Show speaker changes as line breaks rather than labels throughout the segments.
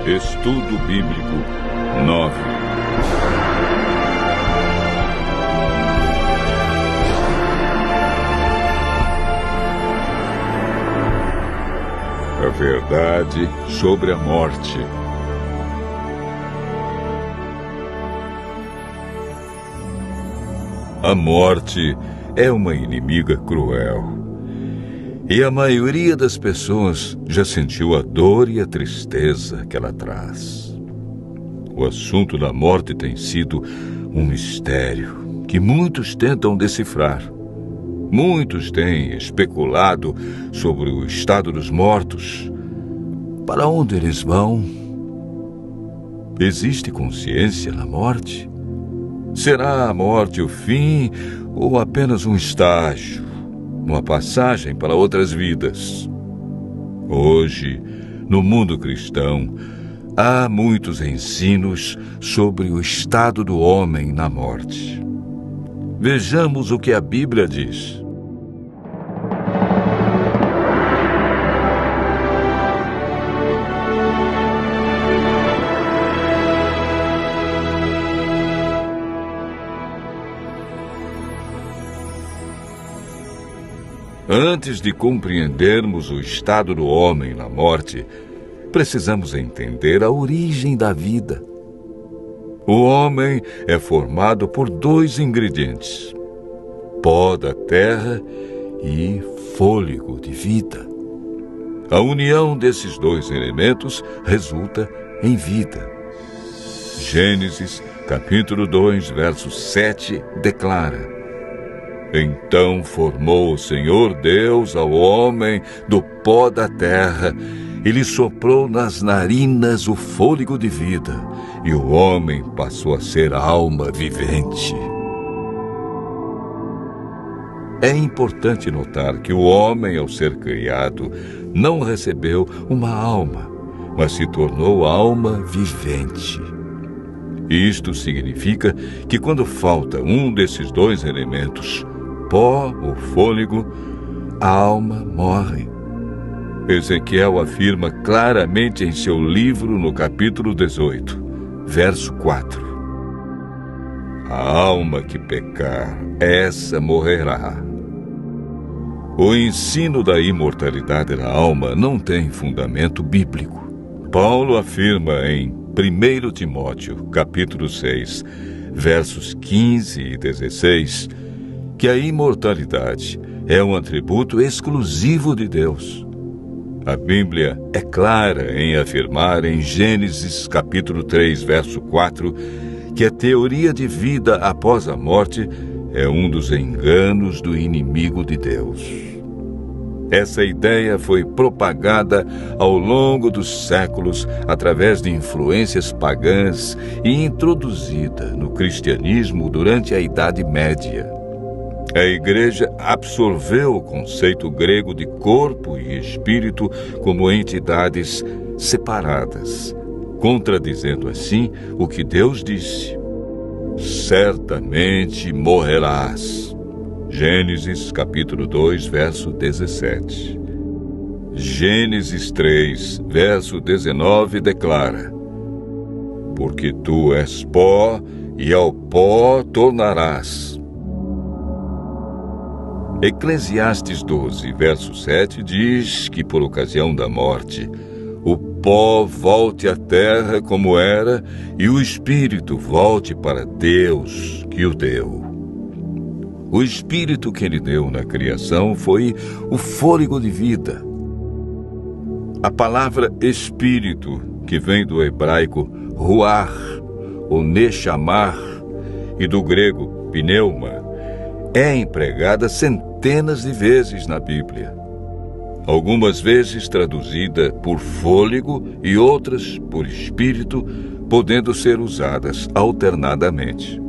Estudo Bíblico 9. A verdade sobre a morte. A morte é uma inimiga cruel. E a maioria das pessoas já sentiu a dor e a tristeza que ela traz. O assunto da morte tem sido um mistério que muitos tentam decifrar. Muitos têm especulado sobre o estado dos mortos. Para onde eles vão? Existe consciência na morte? Será a morte o fim ou apenas um estágio? Uma passagem para outras vidas? Hoje, no mundo cristão, há muitos ensinos sobre o estado do homem na morte. Vejamos o que a Bíblia diz. Antes de compreendermos o estado do homem na morte, precisamos entender a origem da vida. O homem é formado por dois ingredientes: pó da terra e fôlego de vida. A união desses dois elementos resulta em vida. Gênesis, capítulo 2, verso 7, declara: Então formou o Senhor Deus ao homem do pó da terra e lhe soprou nas narinas o fôlego de vida, e o homem passou a ser alma vivente. É importante notar que o homem, ao ser criado, não recebeu uma alma, mas se tornou alma vivente. Isto significa que quando falta um desses dois elementos, pó ou fôlego, a alma morre. Ezequiel afirma claramente em seu livro no capítulo 18, verso 4. A alma que pecar, essa morrerá. O ensino da imortalidade da alma não tem fundamento bíblico. Paulo afirma em 1 Timóteo, capítulo 6, versos 15 e 16, que a imortalidade é um atributo exclusivo de Deus. A Bíblia é clara em afirmar em Gênesis capítulo 3, verso 4, que a teoria de vida após a morte é um dos enganos do inimigo de Deus. Essa ideia foi propagada ao longo dos séculos através de influências pagãs e introduzida no cristianismo durante a Idade Média. A Igreja absorveu o conceito grego de corpo e espírito como entidades separadas, contradizendo assim o que Deus disse: certamente morrerás. Gênesis capítulo 2, verso 17. Gênesis 3, verso 19 declara: porque tu és pó e ao pó tornarás. Eclesiastes 12, verso 7 diz que por ocasião da morte, o pó volte à terra como era e o espírito volte para Deus que o deu. O espírito que ele deu na criação foi o fôlego de vida. A palavra espírito, que vem do hebraico ruach, ou nechamar, e do grego pneuma, é empregada centenas de vezes na Bíblia. Algumas vezes traduzida por fôlego e outras por espírito, podendo ser usadas alternadamente.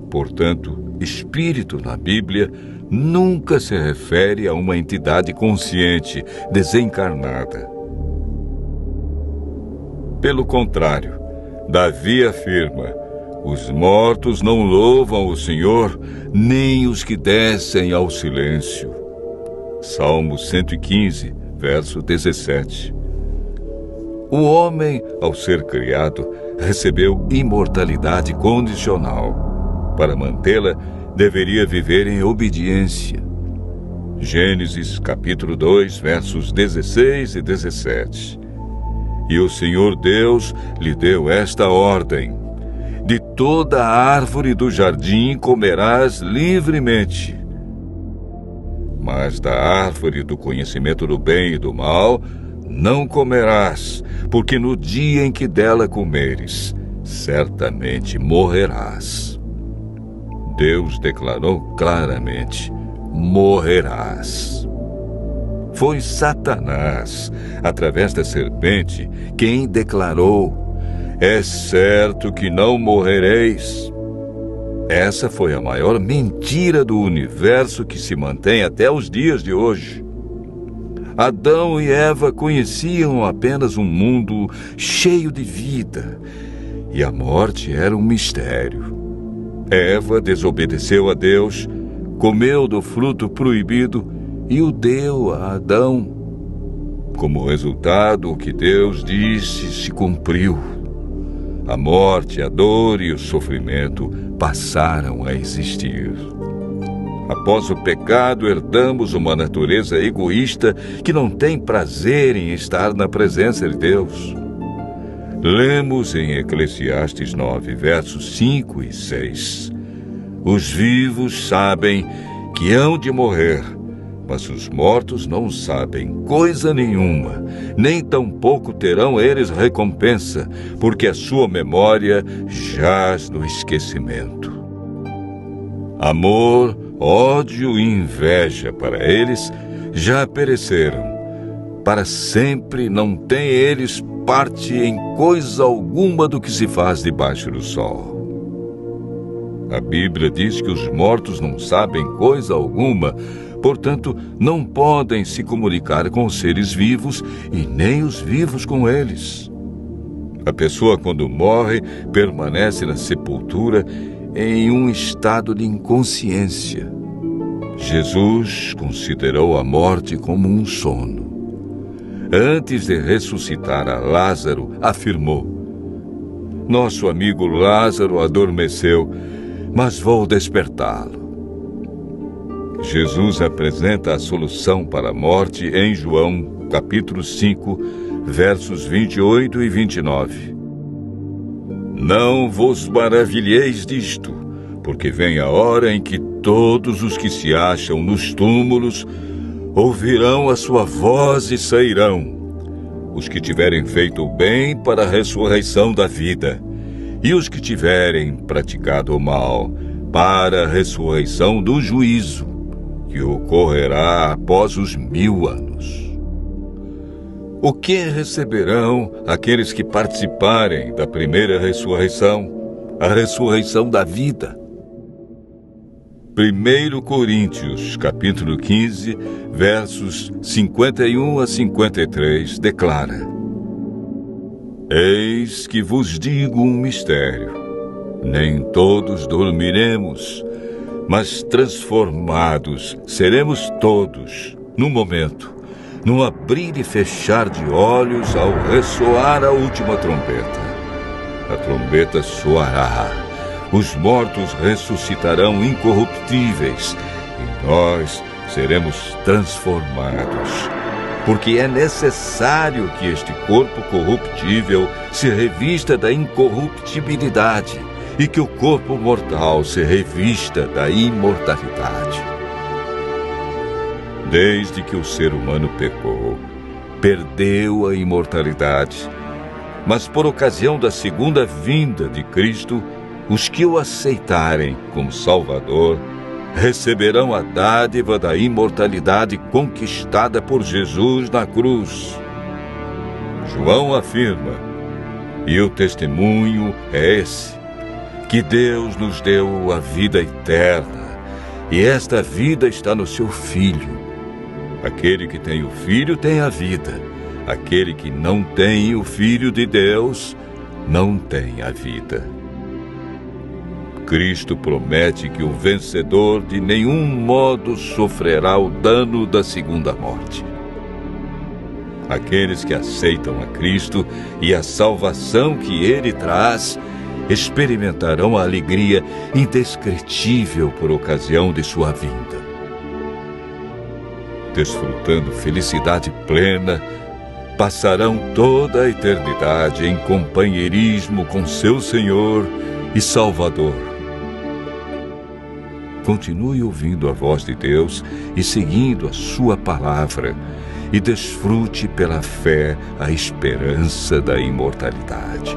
Portanto, espírito na Bíblia nunca se refere a uma entidade consciente, desencarnada. Pelo contrário, Davi afirma: os mortos não louvam o Senhor, nem os que descem ao silêncio. Salmo 115, verso 17. O homem, ao ser criado, recebeu imortalidade condicional. Para mantê-la, deveria viver em obediência. Gênesis capítulo 2, versos 16 e 17. E o Senhor Deus lhe deu esta ordem: de toda a árvore do jardim comerás livremente, mas da árvore do conhecimento do bem e do mal não comerás, porque no dia em que dela comeres, certamente morrerás. Deus declarou claramente: morrerás. Foi Satanás, através da serpente, quem declarou: é certo que não morrereis. Essa foi a maior mentira do universo que se mantém até os dias de hoje. Adão e Eva conheciam apenas um mundo cheio de vida, e a morte era um mistério. Eva desobedeceu a Deus, comeu do fruto proibido e o deu a Adão. Como resultado, o que Deus disse se cumpriu. A morte, a dor e o sofrimento passaram a existir. Após o pecado, herdamos uma natureza egoísta que não tem prazer em estar na presença de Deus. Lemos em Eclesiastes 9, versos 5 e 6. Os vivos sabem que hão de morrer, mas os mortos não sabem coisa nenhuma, nem tampouco terão eles recompensa, porque a sua memória jaz no esquecimento. Amor, ódio e inveja para eles já pereceram. Para sempre não têm eles parte em coisa alguma do que se faz debaixo do sol. A Bíblia diz que os mortos não sabem coisa alguma, portanto, não podem se comunicar com os seres vivos e nem os vivos com eles. A pessoa, quando morre, permanece na sepultura em um estado de inconsciência. Jesus considerou a morte como um sono. Antes de ressuscitar a Lázaro, afirmou: nosso amigo Lázaro adormeceu, mas vou despertá-lo. Jesus apresenta a solução para a morte em João, capítulo 5, versos 28 e 29. Não vos maravilheis disto, porque vem a hora em que todos os que se acham nos túmulos ouvirão a sua voz e sairão, os que tiverem feito o bem para a ressurreição da vida, e os que tiverem praticado o mal para a ressurreição do juízo, que ocorrerá após os 1000 anos. O que receberão aqueles que participarem da primeira ressurreição, a ressurreição da vida? 1 Coríntios, capítulo 15, versos 51 a 53, declara: eis que vos digo um mistério. Nem todos dormiremos, mas transformados seremos todos, num momento, num abrir e fechar de olhos, ao ressoar a última trombeta. A trombeta soará, os mortos ressuscitarão incorruptíveis, e nós seremos transformados. Porque é necessário que este corpo corruptível se revista da incorruptibilidade, e que o corpo mortal se revista da imortalidade. Desde que o ser humano pecou, perdeu a imortalidade. Mas por ocasião da segunda vinda de Cristo, os que o aceitarem como Salvador receberão a dádiva da imortalidade conquistada por Jesus na cruz. João afirma, e o testemunho é esse, que Deus nos deu a vida eterna, e esta vida está no seu Filho. Aquele que tem o Filho tem a vida. Aquele que não tem o Filho de Deus não tem a vida. Cristo promete que o vencedor de nenhum modo sofrerá o dano da segunda morte. Aqueles que aceitam a Cristo e a salvação que Ele traz experimentarão a alegria indescritível por ocasião de sua vinda. Desfrutando felicidade plena, passarão toda a eternidade em companheirismo com seu Senhor e Salvador. Continue ouvindo a voz de Deus e seguindo a sua palavra, e desfrute pela fé a esperança da imortalidade.